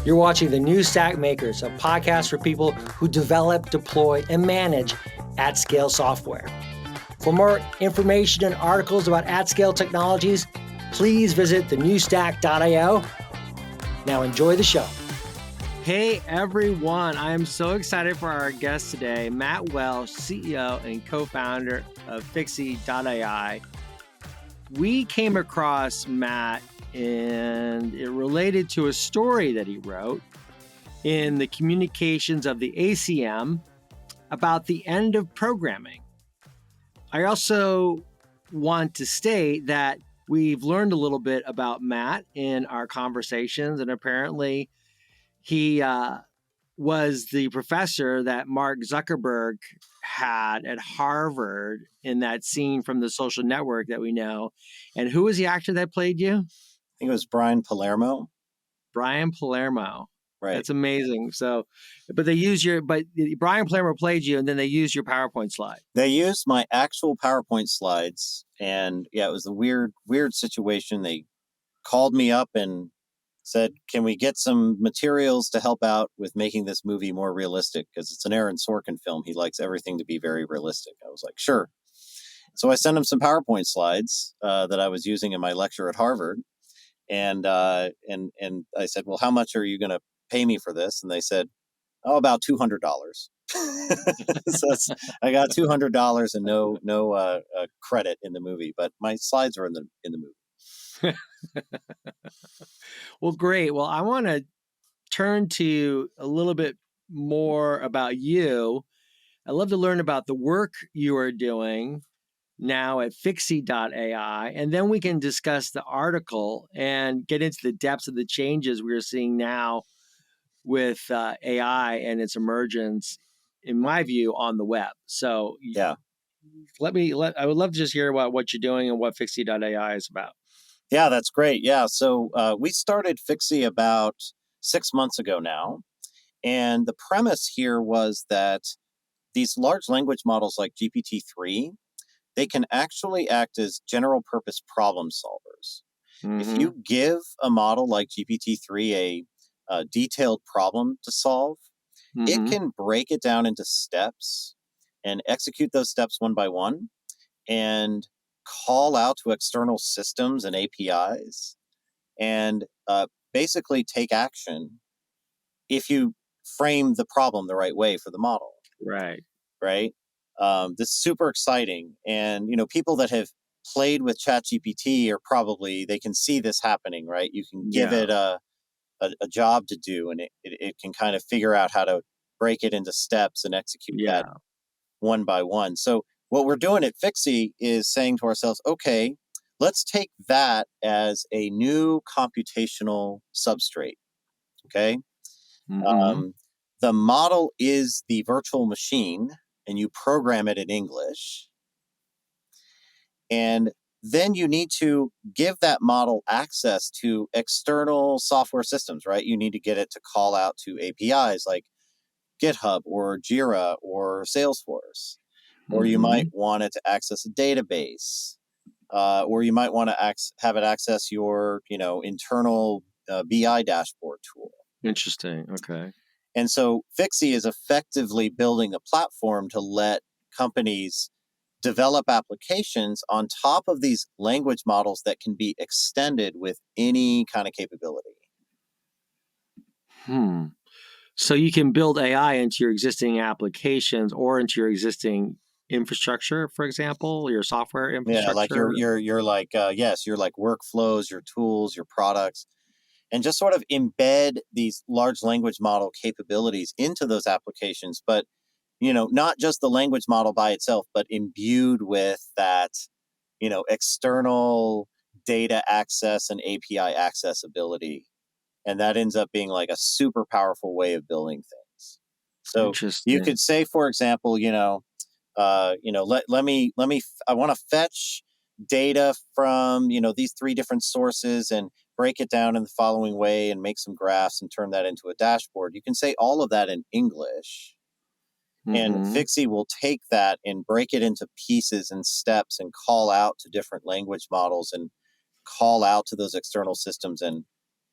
You're watching the New Stack Makers, a podcast for people who develop, deploy, and manage at-scale software. For more information and articles about at-scale technologies, please visit thenewstack.io. Now enjoy the show. Hey everyone, I am so excited for our guest today, Matt Welsh, CEO and co-founder of fixie.ai. We came across Matt and it related to a story that he wrote in the communications of the ACM about the end of programming. I also want to state that we've learned a little bit about Matt in our conversations, and apparently he was the professor that Mark Zuckerberg had at Harvard in that scene from The Social Network that we know. And who was the actor that played you? I think it was Brian Palermo. Brian Palermo. Right. That's amazing. So, but Brian Palermo played you, and then they used your PowerPoint slide. They used my actual PowerPoint slides, and yeah, it was a weird situation. They called me up and said, "Can we get some materials to help out with making this movie more realistic? Because it's an Aaron Sorkin film. He likes everything to be very realistic." I was like, "Sure." So I sent him some PowerPoint slides that I was using in my lecture at Harvard. And I said, "Well, how much are you going to pay me for this?" And they said, "Oh, about $200." So I got $200 and no credit in the movie, but my slides are in the movie. Well, great. Well, I want to turn to a little bit more about you. I'd love to learn about the work you are doing now at fixie.ai, and then we can discuss the article and get into the depths of the changes we're seeing now with AI and its emergence, in my view, on the web. So yeah, I would love to just hear about what you're doing and what fixie.ai is about. Yeah, that's great. Yeah, so we started Fixie about 6 months ago now, and the premise here was that these large language models like GPT-3, they can actually act as general purpose problem solvers. Mm-hmm. If you give a model like GPT-3 a detailed problem to solve, mm-hmm. it can break it down into steps and execute those steps one by one and call out to external systems and APIs and basically take action if you frame the problem the right way for the model. Right. This is super exciting. And, people that have played with ChatGPT they can see this happening, right? You can give it a job to do, and it can kind of figure out how to break it into steps and execute that one by one. So what we're doing at Fixie is saying to ourselves, okay, let's take that as a new computational substrate, okay? Mm-hmm. The model is the virtual machine, and you program it in English. And then you need to give that model access to external software systems, right? You need to get it to call out to APIs like GitHub or Jira or Salesforce. Or you might want it to access a database. Or you might want to have it access your, internal BI dashboard tool. Interesting. Okay. And so Fixie is effectively building a platform to let companies develop applications on top of these language models that can be extended with any kind of capability. So you can build AI into your existing applications or into your existing infrastructure, for example, your software infrastructure. Yeah, like you're like you're like workflows, your tools, your products, and just sort of embed these large language model capabilities into those applications, but not just the language model by itself, but imbued with that, external data access and API accessibility. And that ends up being like a super powerful way of building things. So you could say, for example, I want to fetch data from, these 3 different sources and break it down in the following way and make some graphs and turn that into a dashboard. You can say all of that in English. And Fixie will take that and break it into pieces and steps and call out to different language models and call out to those external systems and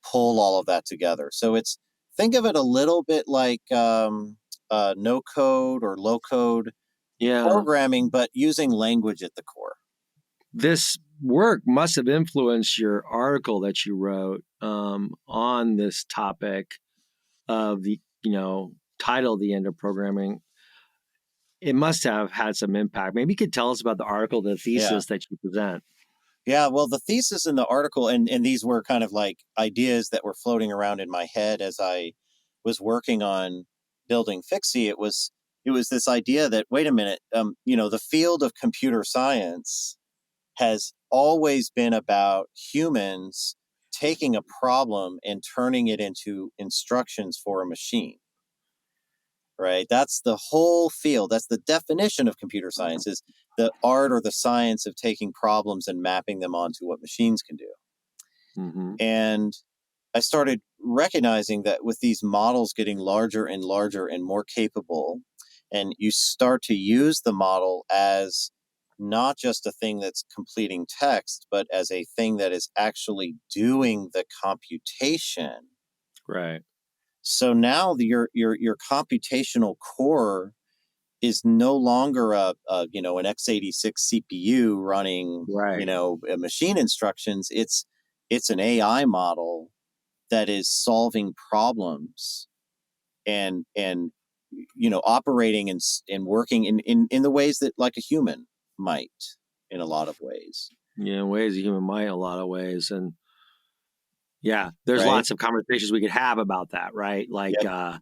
pull all of that together. So it's think of it a little bit like no code or low code Yeah. programming, but using language at the core. This work must have influenced your article that you wrote on this topic of the, title, The End of Programming. It must have had some impact. Maybe you could tell us about the article, the Yeah. thesis that you present. Yeah, well, the thesis in the article, and these were kind of like ideas that were floating around in my head as I was working on building Fixie. It was this idea that, wait a minute, the field of computer science has always been about humans taking a problem and turning it into instructions for a machine. Right? That's the whole field. That's the definition of computer science, is the art or the science of taking problems and mapping them onto what machines can do. Mm-hmm. And I started recognizing that with these models getting larger and larger and more capable, and you start to use the model as not just a thing that's completing text, but as a thing that is actually doing the computation. Right. So now your computational core is no longer an x86 CPU running Right. machine instructions. It's an AI model that is solving problems and operating and working in the ways that like a human might in a lot of ways. Yeah, ways a human might, in a lot of ways. And yeah, there's Right. lots of conversations we could have about that, right? Like, Yep. I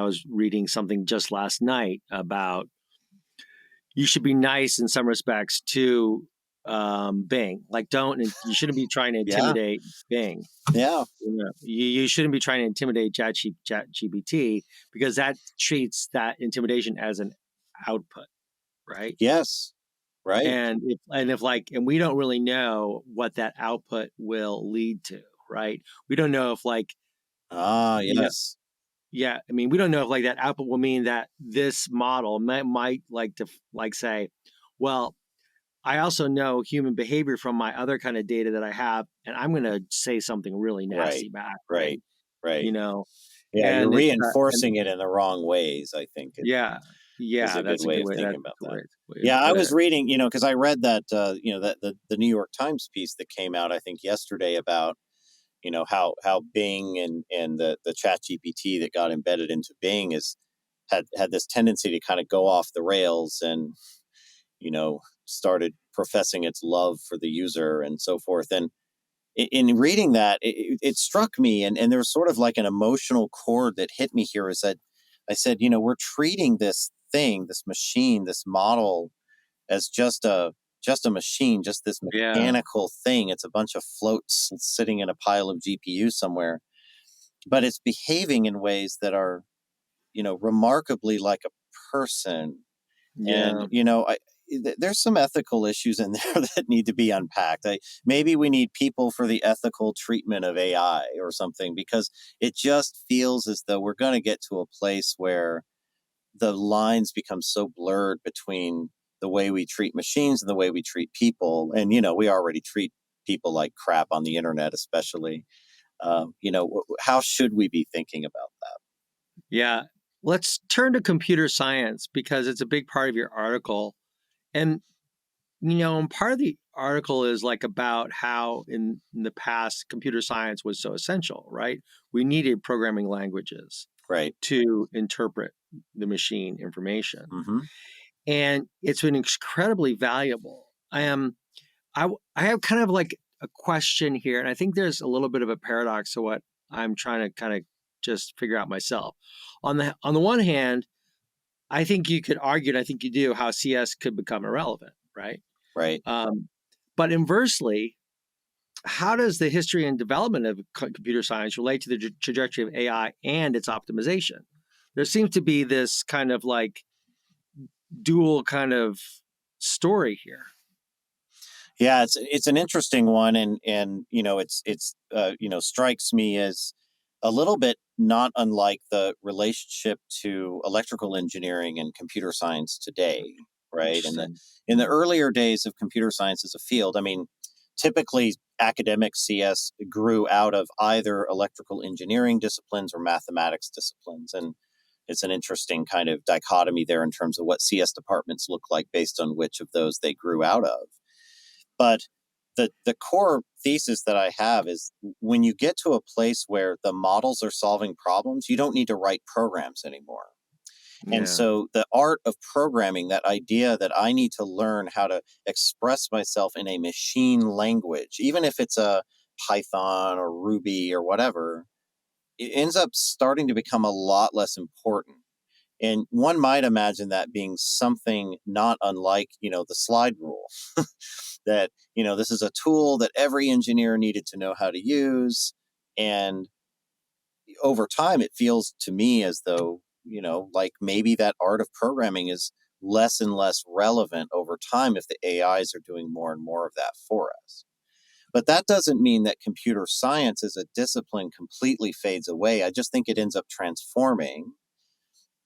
was reading something just last night about you should be nice in some respects to Bing. Like, you shouldn't be trying to Yeah. intimidate Bing. Yeah. You shouldn't be trying to intimidate ChatGPT because that treats that intimidation as an output, right? Yes. Right. And we don't really know what that output will lead to, right? We don't know if you know, Yes. yeah, we don't know if that output will mean that this model might like to say, well, I also know human behavior from my other kind of data that I have, and I'm going to say something really Right. nasty back, right? Right. You Right. know, Yeah, you're and and reinforcing it in the wrong ways, I think, yeah, is yeah, a good that's a way good of way. thinking That's about a that. great way to Yeah, I put was it. reading, because I read that, that the New York Times piece that came out, I think yesterday, about, how Bing and the Chat GPT that got embedded into Bing had this tendency to kind of go off the rails and, started professing its love for the user and so forth. And in reading that, it struck me, and there was sort of like an emotional chord that hit me here. Is that I said, we're treating this thing, this machine, this model, as just a machine, just this Yeah, mechanical thing. It's a bunch of floats sitting in a pile of GPU somewhere, but it's behaving in ways that are, remarkably like a person. And yeah, there's some ethical issues in there that need to be unpacked. Maybe we need people for the ethical treatment of AI or something, because it just feels as though we're going to get to a place where the lines become so blurred between the way we treat machines and the way we treat people. And we already treat people like crap on the internet, especially. How should we be thinking about that? yeah. Let's turn to computer science because it's a big part of your article. And and part of the article is about how in the past computer science was so essential, right? We needed programming languages Right. to interpret the machine information. Mm-hmm. And it's been incredibly valuable. I have kind of a question here, and I think there's a little bit of a paradox to what I'm trying to kind of just figure out myself. On the one hand, I think you could argue, and I think you do, how CS could become irrelevant, right? Right. Um, but inversely, how does the history and development of computer science relate to the trajectory of AI and its optimization? There seems to be this kind of dual kind of story here. Yeah, it's an interesting one, and it's strikes me as a little bit not unlike the relationship to electrical engineering and computer science today, right? In the Interesting. in the earlier days of computer science as a field, typically academic CS grew out of either electrical engineering disciplines or mathematics disciplines. And it's an interesting kind of dichotomy there in terms of what CS departments look like based on which of those they grew out of. But the core thesis that I have is when you get to a place where the models are solving problems, you don't need to write programs anymore. And Yeah. so the art of programming, that idea that I need to learn how to express myself in a machine language, even if it's a Python or Ruby or whatever, it ends up starting to become a lot less important. And one might imagine that being something not unlike, the slide rule, that, this is a tool that every engineer needed to know how to use. And over time, it feels to me as though, like maybe that art of programming is less and less relevant over time if the AIs are doing more and more of that for us. But that doesn't mean that computer science as a discipline completely fades away. I just think it ends up transforming.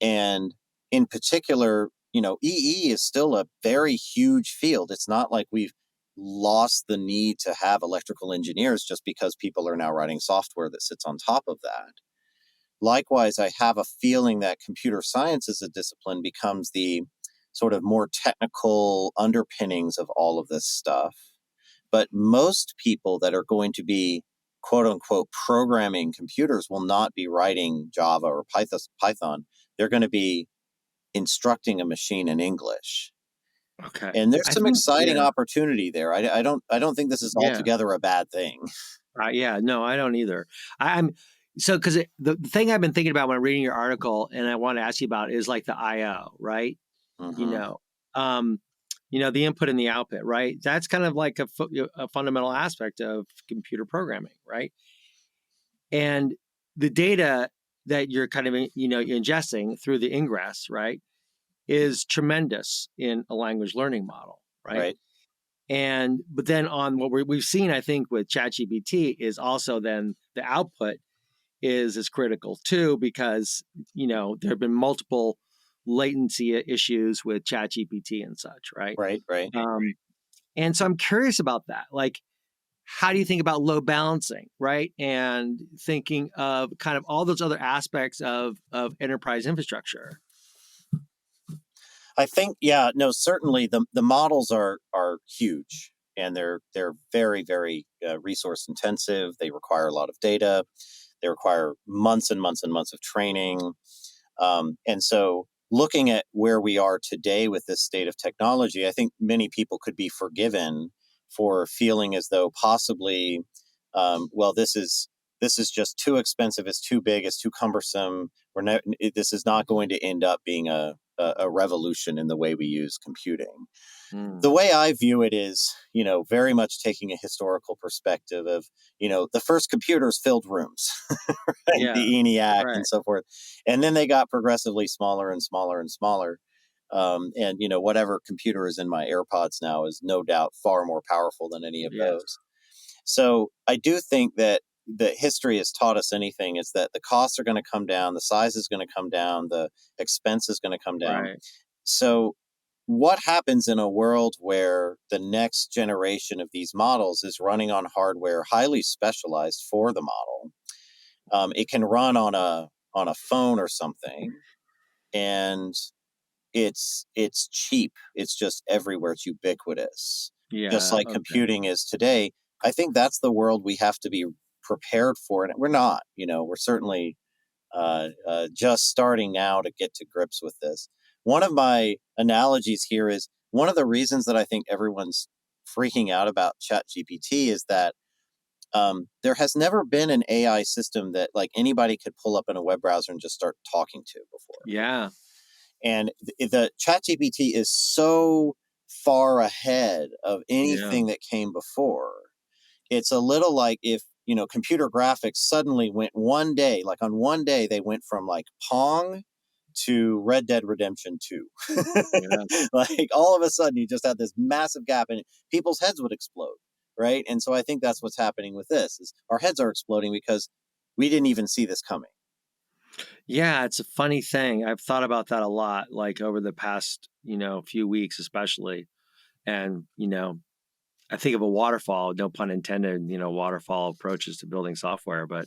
And in particular, EE is still a very huge field. It's not like we've lost the need to have electrical engineers just because people are now writing software that sits on top of that. Likewise, I have a feeling that computer science as a discipline becomes the sort of more technical underpinnings of all of this stuff. But most people that are going to be quote unquote programming computers will not be writing Java or Python. They're going to be instructing a machine in English. Okay. And there's I some think, exciting yeah, opportunity there. I don't think this is yeah, altogether a bad thing. yeah. No, I don't either. I'm so because the thing I've been thinking about when reading your article, and I want to ask you about is like the I/O, right? You Hmm. know, um, the input and the output, right? That's kind of like a fundamental aspect of computer programming, right? And the data that you're kind of ingesting through the ingress, right, is tremendous in a language learning model, right? Right, And but then on what we've seen, I think with ChatGPT is also then the output is critical too because there have been multiple latency issues with ChatGPT and such, right? right, right. Um, and so I'm curious about that. Like, how do you think about load balancing, right? And thinking of kind of all those other aspects of enterprise infrastructure. I think, yeah, no, certainly the models are huge, and they're very, very resource intensive. They require a lot of data. They require months and months and months of training. And so, looking at where we are today with this state of technology, I think many people could be forgiven for feeling as though possibly, well, this is just too expensive. It's too big. It's too cumbersome. This is not going to end up being a revolution in the way we use computing. Mm. The way I view it is, very much taking a historical perspective of, the first computers filled rooms, right? Yeah. The ENIAC Right. and so forth. And then they got progressively smaller and smaller and smaller. And, whatever computer is in my AirPods now is no doubt far more powerful than any of Yes. those. So I do think that the history has taught us anything is that the costs are going to come down, the size is going to come down, the expense is going to come down. Right. So what happens in a world where the next generation of these models is running on hardware highly specialized for the model? It can run on a phone or something, and it's cheap. It's just everywhere. It's ubiquitous, just Yeah. like Okay. computing is today. I think that's the world we have to be prepared for, and we're not. We're certainly just starting now to get to grips with this. One of my analogies here is one of the reasons that I think everyone's freaking out about ChatGPT is that there has never been an AI system that like anybody could pull up in a web browser and just start talking to before. Yeah. And the ChatGPT is so far ahead of Yeah. anything that came before. It's a little like if, computer graphics suddenly went one day, like on one day, they went from like Pong to Red Dead Redemption 2. Yeah. Like all of a sudden, you just had this massive gap and people's heads would explode. Right. And so I think that's what's happening with this is our heads are exploding because we didn't even see this coming. Yeah, it's a funny thing. I've thought about that a lot, like over the past, few weeks, especially. And, I think of a waterfall, no pun intended, waterfall approaches to building software, but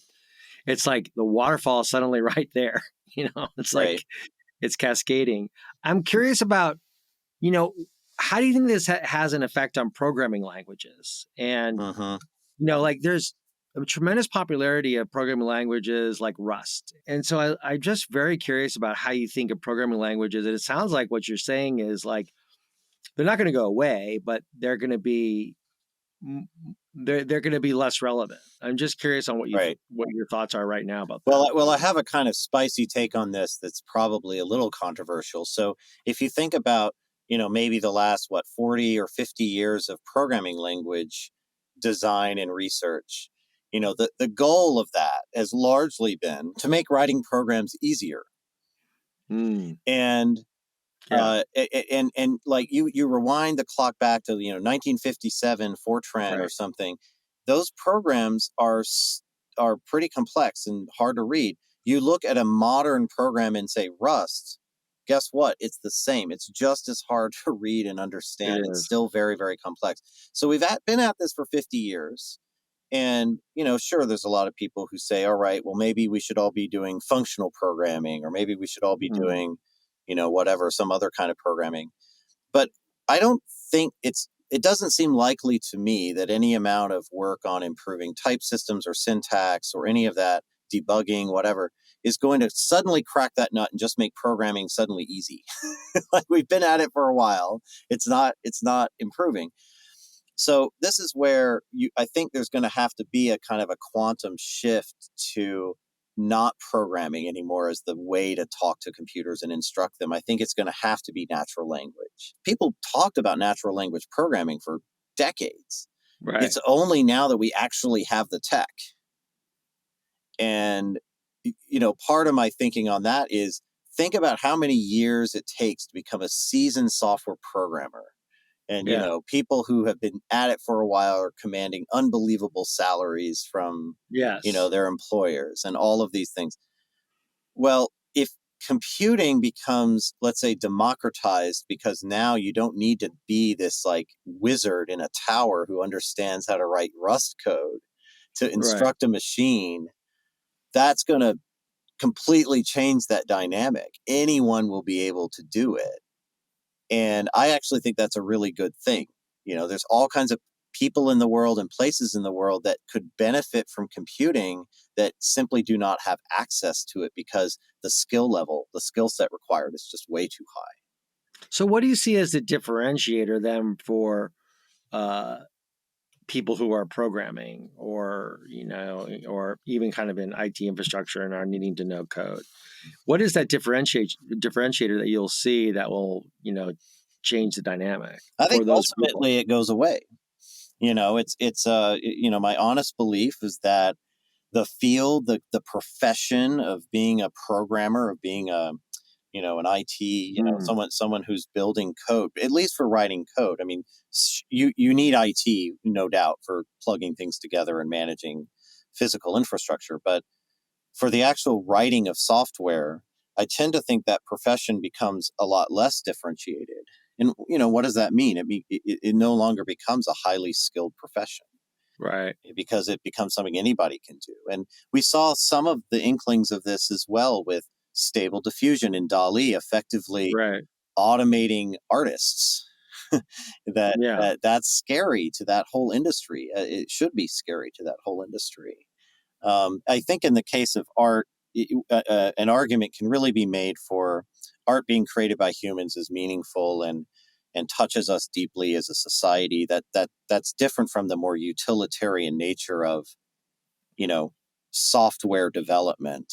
it's like the waterfall is suddenly right there. It's like Right. it's cascading. I'm curious about, you know, how do you think this has an effect on programming languages? And, Hmm. like there's a tremendous popularity of programming languages like Rust. And so I'm just very curious about how you think of programming languages. And it sounds like what you're saying is like, they're not going to go away, but they're going to be they're going to be less relevant. I'm just curious on Right. what your thoughts are right now about that. Well, I have a kind of spicy take on this that's probably a little controversial. So if you think about, maybe the last, 40 or 50 years of programming language design and research, the goal of that has largely been to make writing programs easier. Mm, And yeah, and like you rewind the clock back to 1957 Fortran or right. something. Those programs are pretty complex and hard to read. You look at a modern program and say Rust, guess what? It's the same. It's just as hard to read and It understand. It's is. still very, very complex. So we've been at this for 50 years. And, sure, there's a lot of people who say, all right, well, maybe we should all be doing functional programming, or maybe we should all be Mm, doing, whatever, some other kind of programming. But I don't think it doesn't seem likely to me that any amount of work on improving type systems or syntax or any of that debugging, whatever, is going to suddenly crack that nut and just make programming suddenly easy. Like we've been at it for a while. It's not improving. So this is where I think there's going to have to be a kind of a quantum shift to not programming anymore as the way to talk to computers and instruct them. I think it's going to have to be natural language. People talked about natural language programming for decades. right. It's only now that we actually have the tech. And part of my thinking on that is think about how many years it takes to become a seasoned software programmer. And, Yeah. people who have been at it for a while are commanding unbelievable salaries from, Yes. their employers and all of these things. Well, if computing becomes, let's say, democratized because now you don't need to be this like wizard in a tower who understands how to write Rust code to Right. instruct a machine, that's going to completely change that dynamic. Anyone will be able to do it. And I actually think that's a really good thing. There's all kinds of people in the world and places in the world that could benefit from computing that simply do not have access to it because the skill set required is just way too high. So what do you see as the differentiator then for uh, people who are programming or even kind of in IT infrastructure and are needing to know code? What is that differentiator that you'll see that will, change the dynamic I think for those people? ultimately it goes away. It's my honest belief is that the field, the profession of being a programmer, of being an IT, Mm, someone who's building code, at least for writing code. I mean, you need IT, no doubt, for plugging things together and managing physical infrastructure. But for the actual writing of software, I tend to think that profession becomes a lot less differentiated. And what does that mean? It no longer becomes a highly skilled profession right. because it becomes something anybody can do. And we saw some of the inklings of this as well with Stable Diffusion and DALL-E effectively Right. automating artists. Yeah. That's scary to that whole industry. It should be scary to that whole industry. I think in the case of art, an argument can really be made for art being created by humans is meaningful and touches us deeply as a society. That's different from the more utilitarian nature of you know software development,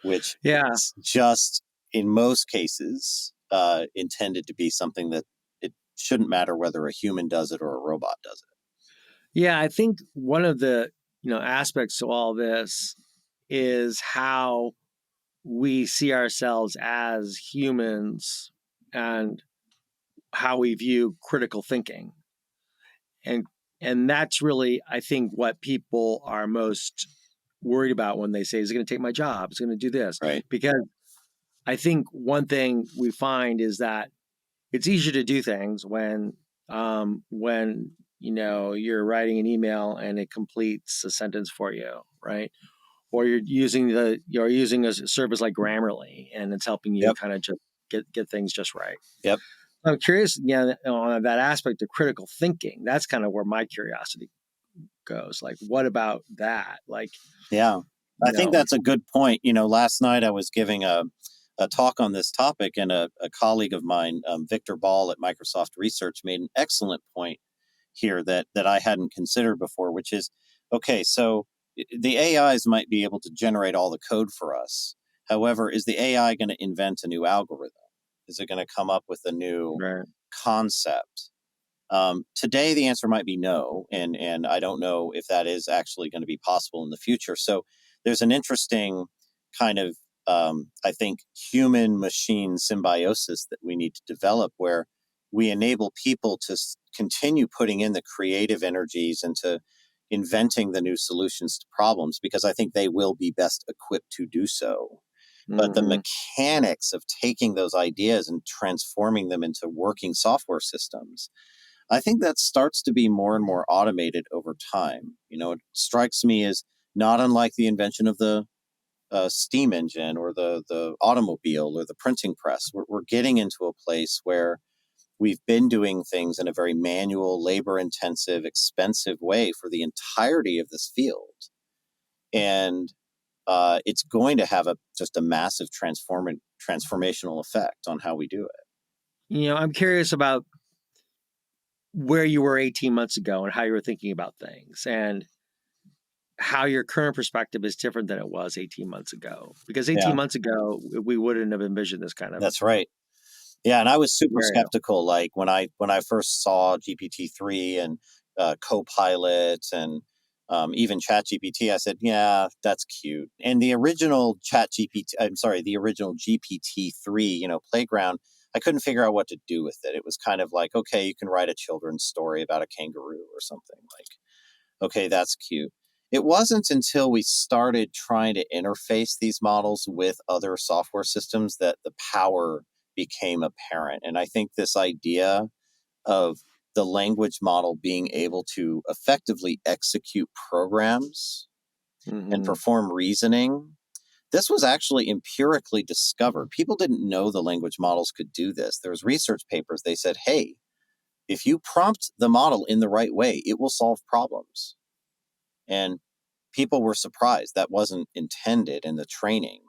which Yeah. is just in most cases intended to be something that it shouldn't matter whether a human does it or a robot does it. Yeah. I think one of the, aspects to all this is how we see ourselves as humans and how we view critical thinking. And that's really, I think, what people are most worried about when they say, is it going to take my job? It's going to do this. Right. Because I think one thing we find is that it's easier to do things when you're writing an email and it completes a sentence for you, right? Or you're using a service like Grammarly and it's helping you Yep. kind of just get things just right. Yep. I'm curious, on that aspect of critical thinking. That's kind of where my curiosity goes. Like, what about that? Like, Yeah. I you think know, that's a good point. Last night I was giving a talk on this topic, and a colleague of mine, Victor Ball at Microsoft Research, made an excellent point here that I hadn't considered before, which is, okay, so the AIs might be able to generate all the code for us. However, is the AI going to invent a new algorithm? Is it going to come up with a new right. concept? Today, the answer might be no, and I don't know if that is actually going to be possible in the future. So there's an interesting kind of, I think, human machine symbiosis that we need to develop, where we enable people to continue putting in the creative energies into inventing the new solutions to problems, because I think they will be best equipped to do so. But the Mm-hmm. mechanics of taking those ideas and transforming them into working software systems, I think that starts to be more and more automated over time. It strikes me as not unlike the invention of the steam engine, or the automobile, or the printing press. We're getting into a place where we've been doing things in a very manual, labor intensive, expensive way for the entirety of this field. And it's going to have just a massive transformational effect on how we do it. I'm curious about where you were 18 months ago and how you were thinking about things, and how your current perspective is different than it was 18 months ago. Because Yeah, 18 months ago, we wouldn't have envisioned this kind of that's right. Yeah, and I was super scenario. skeptical. Like when I first saw GPT-3 and Copilot, and even ChatGPT, I said, "Yeah, that's cute." And the original the original GPT-3, playground, I couldn't figure out what to do with it. It was kind of like, okay, you can write a children's story about a kangaroo or something. Like, okay, that's cute. It wasn't until we started trying to interface these models with other software systems that the power became apparent. And I think this idea of the language model being able to effectively execute programs and Mm-hmm. perform reasoning, this was actually empirically discovered. People didn't know the language models could do this. There was research papers. They said, hey, if you prompt the model in the right way, it will solve problems. And people were surprised that wasn't intended in the training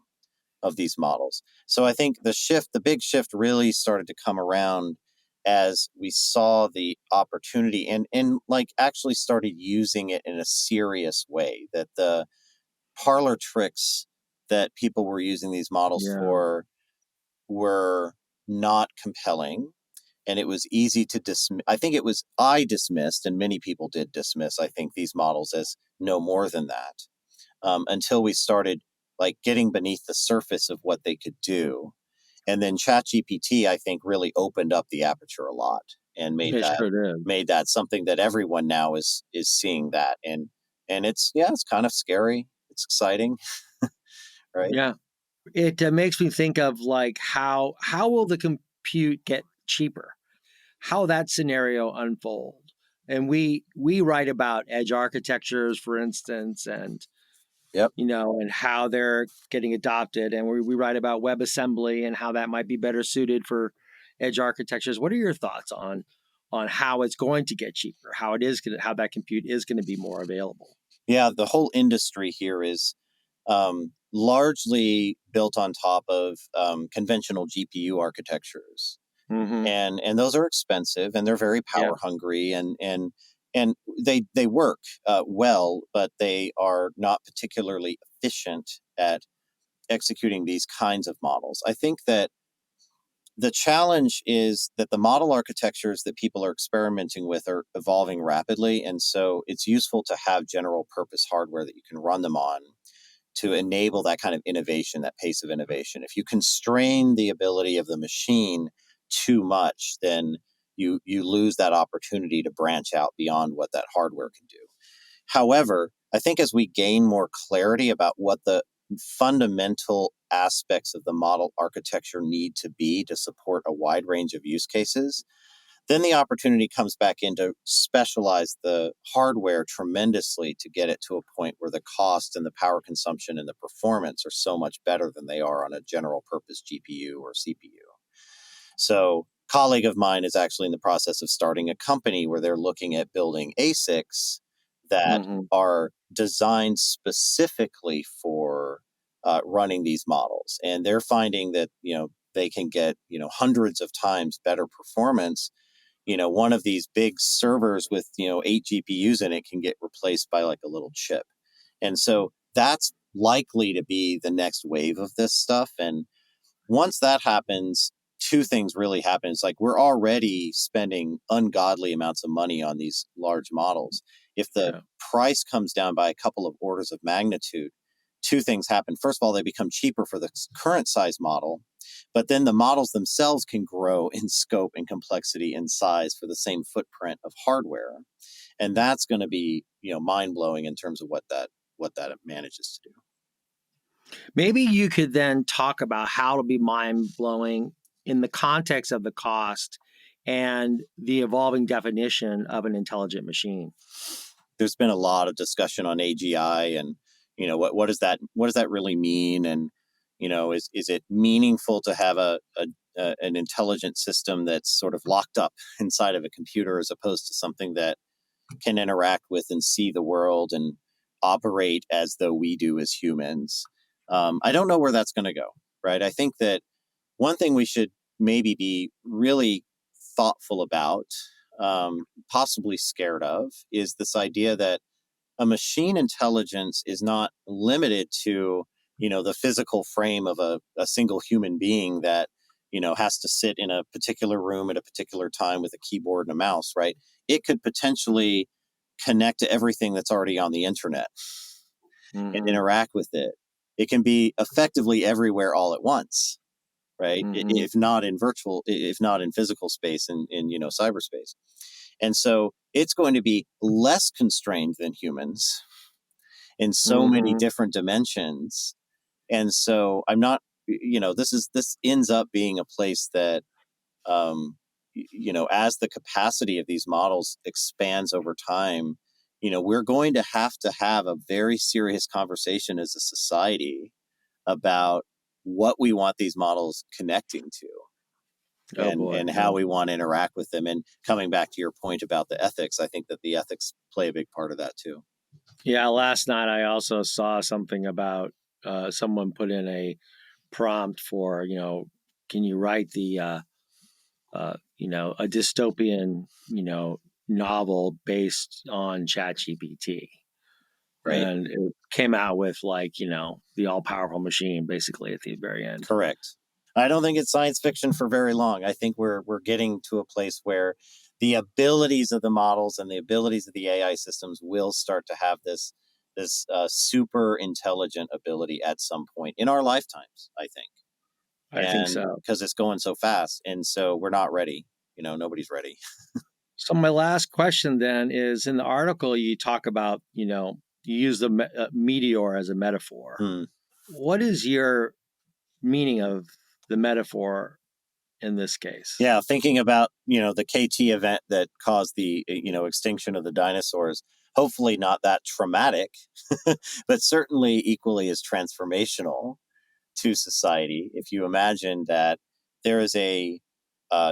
of these models. So I think the big shift really started to come around as we saw the opportunity, and like actually started using it in a serious way, that the parlor tricks that people were using these models Yeah. for were not compelling, and it was easy to dismiss. I dismissed, and many people did dismiss, I think, these models as no more than that, until we started like getting beneath the surface of what they could do. And then ChatGPT, I think, really opened up the aperture a lot and It sure did. made that something that everyone now is seeing that. And it's kind of scary. It's exciting, right? Yeah. It makes me think of like how will the compute get cheaper? How that scenario unfold? And we write about edge architectures, for instance, and Yep. and how they're getting adopted, and we write about WebAssembly and how that might be better suited for edge architectures. What are your thoughts on how it's going to get cheaper? How that compute is going to be more available? Yeah, the whole industry here is largely built on top of conventional GPU architectures, Mm-hmm. and those are expensive, and they're very Yeah. power hungry, and they work well, but they are not particularly efficient at executing these kinds of models. I think that the challenge is that the model architectures that people are experimenting with are evolving rapidly, and so it's useful to have general purpose hardware that you can run them on to enable that kind of innovation, that pace of innovation. If you constrain the ability of the machine too much, then you lose that opportunity to branch out beyond what that hardware can do. However, I think as we gain more clarity about what the fundamental aspects of the model architecture need to be to support a wide range of use cases, Then the opportunity comes back in to specialize the hardware tremendously to get it to a point where the cost and the power consumption and the performance are so much better than they are on a general purpose GPU or CPU. So, a colleague of mine is actually in the process of starting a company where they're looking at building ASICs that are designed specifically for running these models, and they're finding that they can get hundreds of times better performance. One of these big servers with 8 GPUs in it can get replaced by like a little chip, and so that's likely to be the next wave of this stuff. And once that happens, two things really happen. It's like we're already spending ungodly amounts of money on these large models. If the price comes down by a couple of orders of magnitude, two things happen. First of all, they become cheaper for the current size model, but then the models themselves can grow in scope and complexity and size for the same footprint of hardware. And that's going to be, mind-blowing in terms of what that manages to do. Maybe you could then talk about how to be mind-blowing in the context of the cost and the evolving definition of an intelligent machine. There's been a lot of discussion on AGI and, what does that really mean? And, is it meaningful to have an intelligent system that's sort of locked up inside of a computer as opposed to something that can interact with and see the world and operate as though we do as humans? I don't know where that's going to go, right? I think that one thing we should maybe be really thoughtful about, possibly scared of, is this idea that a machine intelligence is not limited to, the physical frame of a single human being that, has to sit in a particular room at a particular time with a keyboard and a mouse, right? It could potentially connect to everything that's already on the internet and interact with it. It can be effectively everywhere all at once, right? If not in physical space and in cyberspace. And so it's going to be less constrained than humans in so many different dimensions. And so I'm not, this ends up being a place that, as the capacity of these models expands over time, we're going to have a very serious conversation as a society about what we want these models connecting to. And how we want to interact with them. And coming back to your point about the ethics, I think that the ethics play a big part of that too. Yeah, last night I also saw something about someone put in a prompt for, can you write the, a dystopian, novel based on ChatGPT. Right. And it came out with the all-powerful machine basically at the very end. Correct. I don't think it's science fiction for very long. I think we're getting to a place where the abilities of the models and the abilities of the AI systems will start to have this super intelligent ability at some point in our lifetimes, I think. I think so. Because it's going so fast. And so we're not ready. Nobody's ready. So my last question then is, in the article you talk about, you use the meteor as a metaphor. What is your meaning of the metaphor in this case? Yeah, thinking about, the KT event that caused the, extinction of the dinosaurs, hopefully not that traumatic, but certainly equally as transformational to society. If you imagine that there is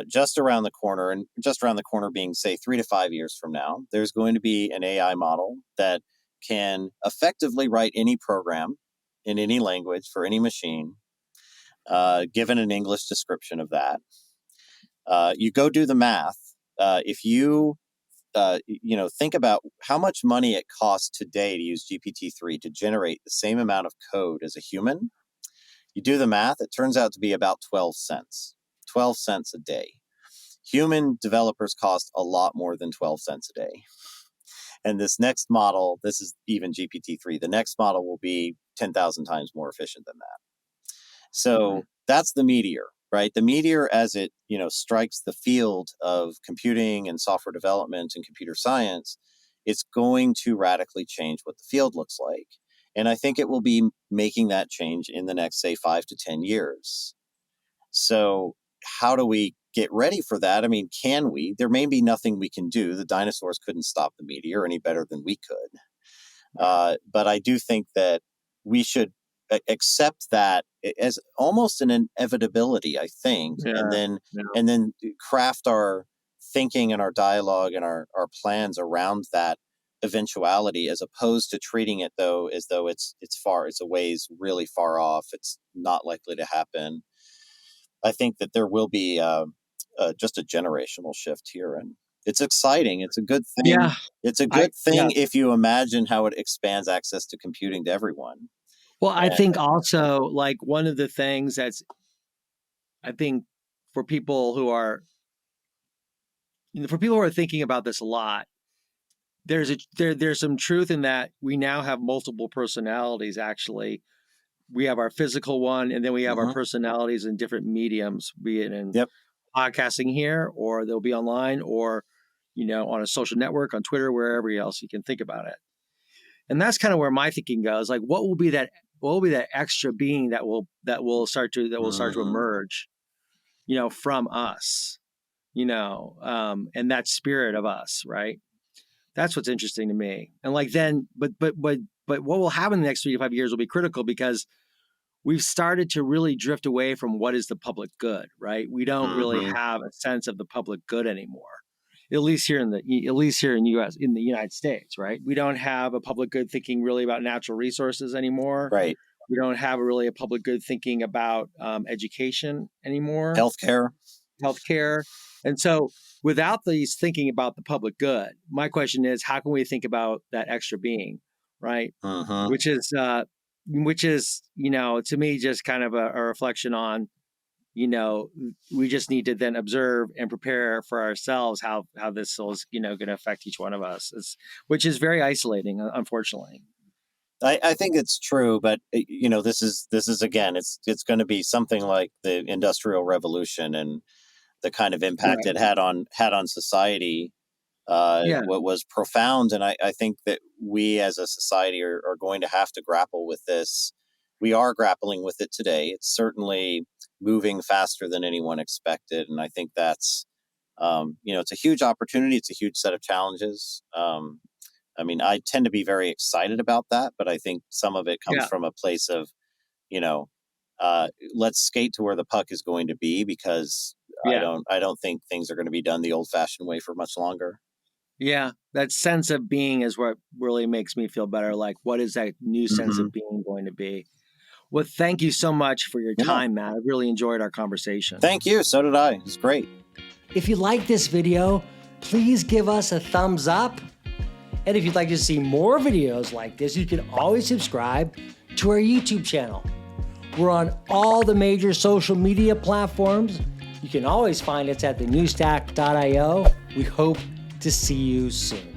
just around the corner, and just around the corner being, say, 3 to 5 years from now, there's going to be an AI model that can effectively write any program in any language for any machine, given an English description of that. You go do the math. If you think about how much money it costs today to use GPT-3 to generate the same amount of code as a human, you do the math, it turns out to be about 12 cents. 12 cents a day. Human developers cost a lot more than 12 cents a day. And this next model, this is even GPT-3, the next model will be 10,000 times more efficient than that. So that's the Meteor, right? The Meteor, as it strikes the field of computing and software development and computer science, it's going to radically change what the field looks like. And I think it will be making that change in the next, say, 5 to 10 years. So how do we get ready for that. I mean, can we? There may be nothing we can do. The dinosaurs couldn't stop the meteor any better than we could. But I do think that we should accept that as almost an inevitability, I think, and then craft our thinking and our dialogue and our plans around that eventuality, as opposed to treating it as though it's a ways really far off. It's not likely to happen. I think that there will be just a generational shift here, and it's exciting. It's a good thing. Yeah. It's a good thing if you imagine how it expands access to computing to everyone. Well, I think also, like, one of the things that's, I think, for people who are thinking about this a lot, there's some truth in that we now have multiple personalities. Actually, we have our physical one, and then we have our personalities in different mediums, be it in podcasting here, or they'll be online, or on a social network, on Twitter, wherever else you can think about it. And that's kind of where my thinking goes. Like, what will be that extra being that will start to emerge, from us, and that spirit of us, right? That's what's interesting to me. And like then, but what will happen in the next 3 to 5 years will be critical, because we've started to really drift away from what is the public good, right? We don't really have a sense of the public good anymore. At least here in the U.S., in the United States, right? We don't have a public good thinking really about natural resources anymore. Right. We don't have really a public good thinking about education anymore. Healthcare. And so without these thinking about the public good, my question is, how can we think about that extra being, right? Which is, to me, just kind of a reflection on, we just need to then observe and prepare for ourselves how this is, going to affect each one of us, which is very isolating, unfortunately. I think it's true, but this is again, it's going to be something like the Industrial Revolution and the kind of impact it had on society. What was profound, and I think that we as a society are going to have to grapple with this. We are grappling with it today. It's certainly moving faster than anyone expected, and I think that's it's a huge opportunity. It's a huge set of challenges. I mean, I tend to be very excited about that, but I think some of it comes from a place of, let's skate to where the puck is going to be, because I don't think things are going to be done the old-fashioned way for much longer. Yeah, that sense of being is what really makes me feel better. Like, what is that new sense of being going to be? Well, thank you so much for your time, Matt. I really enjoyed our conversation. Thank you. So did I. It's great. If you like this video, please give us a thumbs up. And if you'd like to see more videos like this, you can always subscribe to our YouTube channel. We're on all the major social media platforms. You can always find us at thenewstack.io. We hope to see you soon.